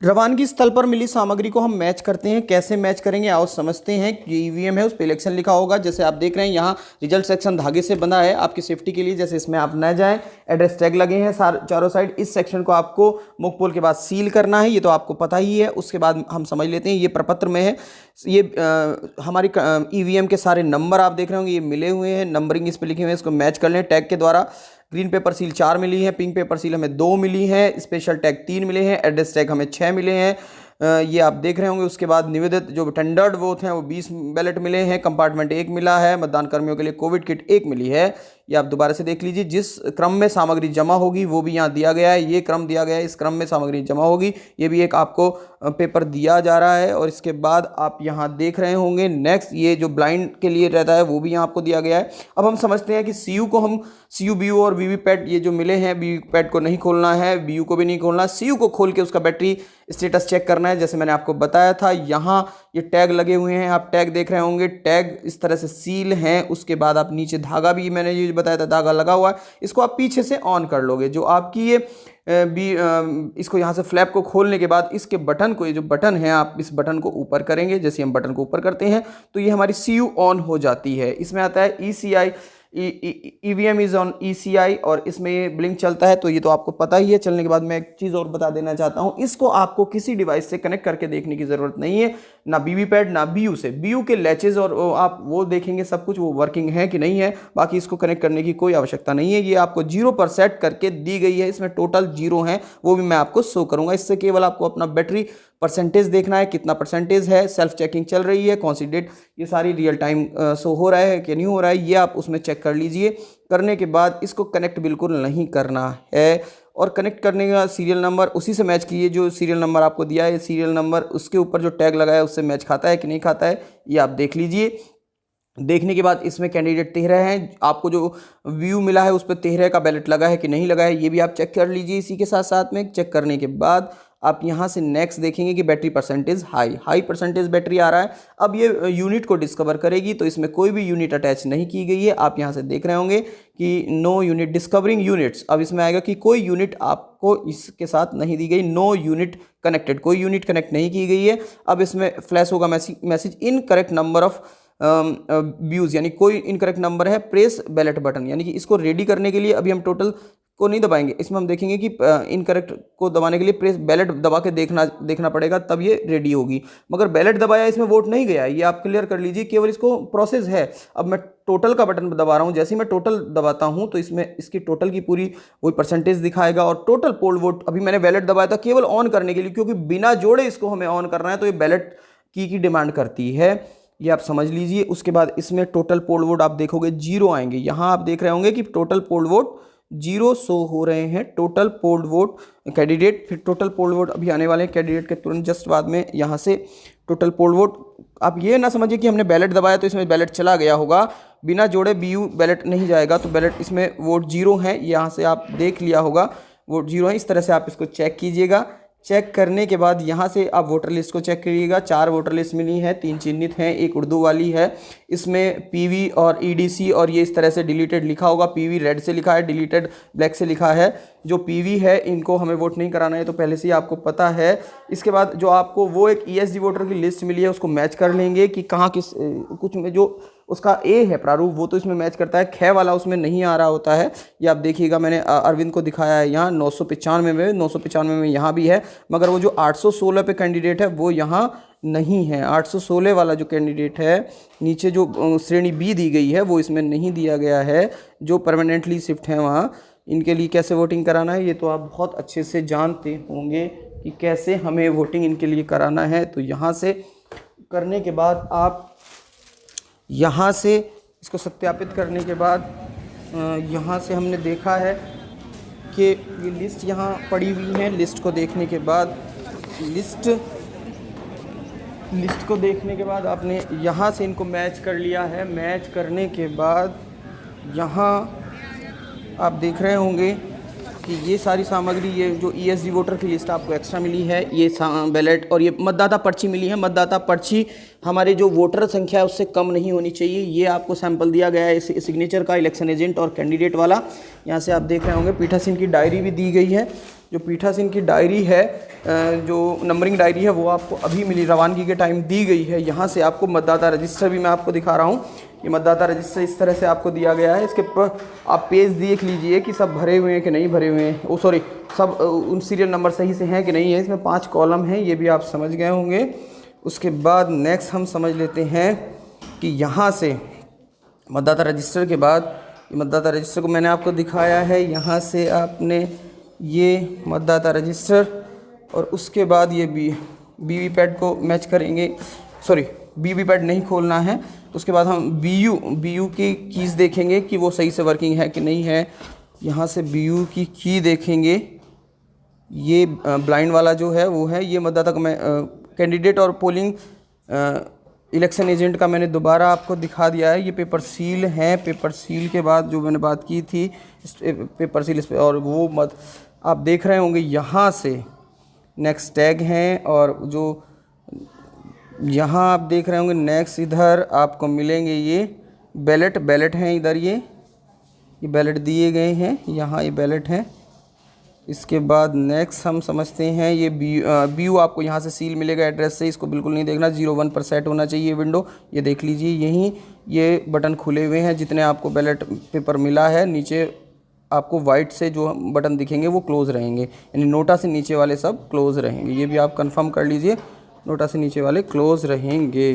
रवानगी स्थल पर मिली सामग्री को हम मैच करते हैं। कैसे मैच करेंगे आओ समझते हैं। ईवीएम है, उस पर इलेक्शन लिखा होगा। जैसे आप देख रहे हैं यहाँ रिजल्ट सेक्शन धागे से बंधा है आपकी सेफ्टी के लिए, जैसे इसमें आप न जाएं। एड्रेस टैग लगे हैं चारों साइड। इस सेक्शन को आपको मुख पोल के बाद सील करना है, ये तो आपको पता ही है। उसके बाद हम समझ लेते हैं, ये प्रपत्र में है। ये हमारी ईवीएम के सारे नंबर आप देख रहे होंगे, ये मिले हुए हैं, नंबरिंग इस पर लिखे हुए हैं। इसको मैच कर लें टैग के द्वारा। ग्रीन पेपर सील 4 मिली है, पिंक पेपर सील हमें 2 मिली है, स्पेशल टैग 3 मिले हैं, एड्रेस टैग हमें 6 मिले हैं। ये आप देख रहे होंगे। उसके बाद निवेदित जो टेंडर्ड वोट हैं वो 20 बैलेट मिले हैं, कंपार्टमेंट 1 मिला है, मतदान कर्मियों के लिए कोविड किट 1 मिली है। ये आप दोबारा से देख लीजिए। जिस क्रम में सामग्री जमा होगी वो भी यहाँ दिया गया है, ये क्रम दिया गया है, इस क्रम में सामग्री जमा होगी, ये भी एक आपको पेपर दिया जा रहा है। और इसके बाद आप यहाँ देख रहे होंगे नेक्स्ट, ये जो ब्लाइंड के लिए रहता है वो भी यहाँ आपको दिया गया है। अब हम समझते हैं कि सीयू को हम सीयू बीयू और वीवीपैट ये जो मिले हैं, वीवीपैट को नहीं खोलना है, बीयू को भी नहीं खोलना, सीयू को खोल के उसका बैटरी स्टेटस चेक करना है। जैसे मैंने आपको बताया था, यहाँ ये टैग लगे हुए हैं, आप टैग देख रहे होंगे, टैग इस तरह से सील हैं। उसके बाद आप नीचे धागा भी मैंने ये बताया था, धागा लगा हुआ है, इसको आप पीछे से ऑन कर लोगे। जो आपकी ये इसको यहाँ से फ्लैप को खोलने के बाद इसके बटन को, ये जो बटन है, आप इस बटन को ऊपर करेंगे। जैसे हम बटन को ऊपर करते हैं तो ये हमारी सीयू ऑन हो जाती है। इसमें आता है ECI, EVM is on ECI, और इसमें ये ब्लिंक चलता है, तो ये तो आपको पता ही है। चलने के बाद मैं एक चीज़ और बता देना चाहता हूँ, इसको आपको किसी डिवाइस से कनेक्ट करके देखने की ज़रूरत नहीं है, ना वीवीपैट ना बीयू से। बीयू के लैचेज और आप वो देखेंगे सब कुछ, वो वर्किंग है कि नहीं है, बाकी इसको कनेक्ट करने की कोई आवश्यकता नहीं है। ये आपको 0 पर सेट करके दी गई है, इसमें टोटल 0 हैं, वो भी मैं आपको शो करूँगा। इससे केवल आपको अपना बैटरी परसेंटेज देखना है, कितना परसेंटेज है, सेल्फ चेकिंग चल रही है, कौन सी डेट, ये सारी रियल टाइम शो हो रहा है कि नहीं हो रहा है, ये आप उसमें चेक कर लीजिए। करने के बाद इसको कनेक्ट बिल्कुल नहीं करना है, और कनेक्ट करने का सीरियल नंबर उसी से मैच कीजिए जो सीरियल नंबर आपको दिया है। सीरियल नंबर उसके ऊपर जो टैग लगा है उससे मैच खाता है कि नहीं खाता है, ये आप देख लीजिए। देखने के बाद इसमें कैंडिडेट 13 हैं, आपको जो व्यू मिला है उस पर 13 का बैलेट लगा है कि नहीं लगा है, ये भी आप चेक कर लीजिए। इसी के साथ साथ में चेक करने के बाद आप यहाँ से नेक्स्ट देखेंगे कि battery percentage high percentage battery आ रहा है। अब ये यूनिट को डिस्कवर करेगी, तो इसमें कोई भी यूनिट अटैच नहीं की गई है। आप यहाँ से देख रहे होंगे कि नो यूनिट डिस्कवरिंग यूनिट्स, अब इसमें आएगा कि कोई यूनिट आपको इसके साथ नहीं दी गई, नो यूनिट कनेक्टेड, कोई यूनिट कनेक्ट नहीं की गई है। अब इसमें फ्लैश होगा message incorrect number of views, यानी कोई इनकरेक्ट नंबर है, प्रेस बैलेट बटन, यानी कि इसको रेडी करने के लिए अभी हम टोटल को नहीं दबाएंगे, इसमें हम देखेंगे कि इनकरेक्ट को दबाने के लिए प्रेस बैलेट दबा के देखना पड़ेगा, तब ये रेडी होगी। मगर बैलेट दबाया इसमें वोट नहीं गया, ये आप क्लियर कर लीजिए, केवल इसको प्रोसेस है। अब मैं टोटल का बटन दबा रहा हूँ, जैसे ही मैं टोटल दबाता हूँ तो इसमें इसकी टोटल की पूरी वही परसेंटेज दिखाएगा। और टोटल पोल वोट अभी मैंने बैलेट दबाया था केवल ऑन करने के लिए, क्योंकि बिना जोड़े इसको हमें ऑन करना है, तो ये बैलेट की डिमांड करती है, ये आप समझ लीजिए। उसके बाद इसमें टोटल पोल वोट आप देखोगे 0 आएंगे। यहाँ आप देख रहे होंगे कि टोटल पोल वोट 0 शो हो रहे हैं, टोटल पोल वोट कैंडिडेट, फिर टोटल पोल वोट अभी आने वाले हैं कैंडिडेट के तुरंत जस्ट बाद में। यहाँ से टोटल पोल वोट, आप ये ना समझिए कि हमने बैलेट दबाया तो इसमें बैलेट चला गया होगा, बिना जोड़े बीयू बैलेट नहीं जाएगा, तो बैलेट इसमें वोट 0 है, यहाँ से आप देख लिया होगा वोट 0 है। इस तरह से आप इसको चेक कीजिएगा। चेक करने के बाद यहाँ से आप वोटर लिस्ट को चेक करिएगा। 4 वोटर लिस्ट मिली है, 3 चिन्हित हैं, 1 उर्दू वाली है। इसमें PV और EDC और ये इस तरह से डिलीटेड लिखा होगा, PV रेड से लिखा है, डिलीटेड ब्लैक से लिखा है। जो PV है इनको हमें वोट नहीं कराना है, तो पहले से ही आपको पता है। इसके बाद जो आपको वो एक ESD वोटर की लिस्ट मिली है, उसको मैच कर लेंगे कि कहाँ किस कुछ में जो उसका A है प्रारूप, वो तो इसमें मैच करता है, ख वाला उसमें नहीं आ रहा होता है। ये आप देखिएगा, मैंने अरविंद को दिखाया है यहाँ 995 में यहाँ भी है, मगर वो जो 816 पे कैंडिडेट है वो यहाँ नहीं है। 816 वाला जो कैंडिडेट है, नीचे जो श्रेणी B दी गई है वो इसमें नहीं दिया गया है। जो परमानेंटली शिफ्ट है वहाँ, इनके लिए कैसे वोटिंग कराना है ये तो आप बहुत अच्छे से जानते होंगे कि कैसे हमें वोटिंग इनके लिए कराना है। तो यहाँ से करने के बाद आप यहाँ से इसको सत्यापित करने के बाद यहाँ से हमने देखा है कि ये लिस्ट यहाँ पड़ी हुई है। लिस्ट को देखने के बाद लिस्ट को देखने के बाद आपने यहाँ से इनको मैच कर लिया है। मैच करने के बाद यहाँ आप देख रहे होंगे कि ये सारी सामग्री, ये जो ESD वोटर की लिस्ट आपको एक्स्ट्रा मिली है, ये बैलेट और ये मतदाता पर्ची मिली है। मतदाता पर्ची हमारे जो वोटर संख्या है उससे कम नहीं होनी चाहिए। ये आपको सैंपल दिया गया है सिग्नेचर का, इलेक्शन एजेंट और कैंडिडेट वाला। यहाँ से आप देख रहे होंगे पीठासीन की डायरी भी दी गई है। जो पीठासीन की डायरी है जो नंबरिंग डायरी है वो आपको अभी मिली, रवानगी के टाइम दी गई है। यहाँ से आपको मतदाता रजिस्टर भी मैं आपको दिखा रहा हूँ। ये मतदाता रजिस्टर इस तरह से आपको दिया गया है। इसके पर आप पेज देख लीजिए कि सब भरे हुए हैं कि नहीं भरे हुए हैं, सब उन सीरियल नंबर सही से हैं कि नहीं है। इसमें 5 कॉलम हैं, ये भी आप समझ गए होंगे। उसके बाद नेक्स्ट हम समझ लेते हैं कि यहाँ से मतदाता रजिस्टर के बाद, मतदाता रजिस्टर को मैंने आपको दिखाया है। यहाँ से आपने ये मतदाता रजिस्टर और उसके बाद ये वीवीपैट को मैच करेंगे। वीवीपैट नहीं खोलना है। उसके बाद हम बीयू की कीज़ देखेंगे कि वो सही से वर्किंग है कि नहीं है। यहाँ से बीयू की की देखेंगे। ये ब्लाइंड वाला जो है वो है, ये मतदाता कैंडिडेट और पोलिंग इलेक्शन एजेंट का मैंने दोबारा आपको दिखा दिया है। ये पेपर सील है। पेपर सील के बाद जो मैंने बात की थी पेपर सील इस पे, और वो आप देख रहे होंगे यहाँ से नेक्स्ट टैग हैं, और जो यहाँ आप देख रहे होंगे नेक्स्ट, इधर आपको मिलेंगे ये बैलेट हैं। इधर ये बैलेट दिए गए हैं, यहाँ ये बैलेट हैं। इसके बाद नेक्स्ट हम समझते हैं ये बीयू आपको यहाँ से सील मिलेगा एड्रेस से। इसको बिल्कुल नहीं देखना, 01 पर सेट होना चाहिए विंडो। ये देख लीजिए, यहीं ये बटन खुले हुए हैं जितने आपको बैलेट पेपर मिला है। नीचे आपको वाइट से जो बटन दिखेंगे वो क्लोज़ रहेंगे, यानी नोटा से नीचे वाले सब क्लोज़ रहेंगे। ये भी आप कंफर्म कर लीजिए, नोटा से नीचे वाले क्लोज़ रहेंगे।